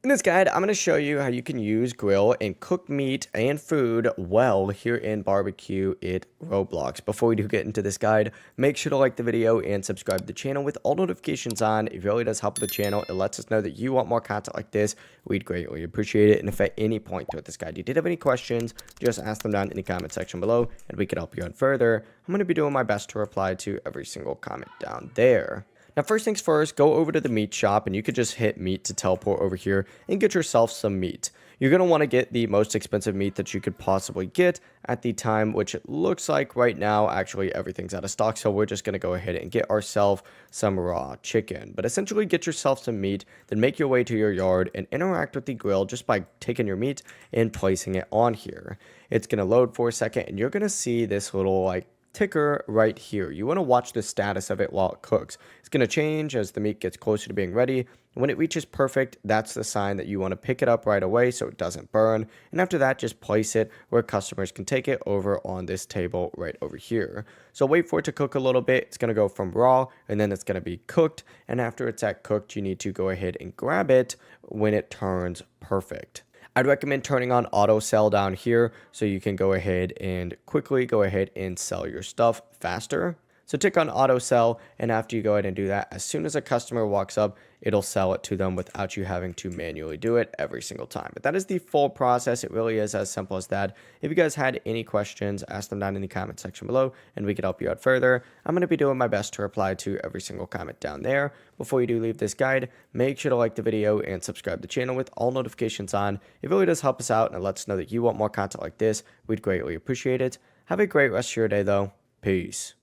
In this guide, I'm going to show you how you can use grill and cook meat and food well here in BBQ It Roblox. Before we do get into this guide, make sure to like the video and subscribe to the channel with all notifications on. It really does help the channel. It lets us know that you want more content like this. We'd greatly appreciate it. And if at any point throughout this guide you did have any questions, just ask them down in the comment section below and we can help you out further. I'm going to be doing my best to reply to every single comment down there. Now, first things first, go over to the meat shop and you could just hit meat to teleport over here and get yourself some meat. You're going to want to get the most expensive meat that you could possibly get at the time, which it looks like right now, actually everything's out of stock. So we're just going to go ahead and get ourselves some raw chicken. But essentially get yourself some meat, then make your way to your yard and interact with the grill just by taking your meat and placing it on here. It's going to load for a second and you're going to see this little ticker right here. You want to watch the status of it while it cooks. It's going to change as the meat gets closer to being ready. When it reaches perfect, that's the sign that you want to pick it up right away so it doesn't burn. And after that, just place it where customers can take it over on this table right over here. So wait for it to cook a little bit. It's going to go from raw and then it's going to be cooked. And after it's at cooked, you need to go ahead and grab it when it turns perfect. I'd recommend turning on auto sell down here so you can go ahead and quickly go ahead and sell your stuff faster. So tick on auto sell, and after you go ahead and do that, as soon as a customer walks up, it'll sell it to them without you having to manually do it every single time. But that is the full process. It really is as simple as that. If you guys had any questions, ask them down in the comment section below and we can help you out further. I'm going to be doing my best to reply to every single comment down there. Before you do leave this guide, make sure to like the video and subscribe to the channel with all notifications on. It really does help us out and it lets us know that you want more content like this. We'd greatly appreciate it. Have a great rest of your day though. Peace.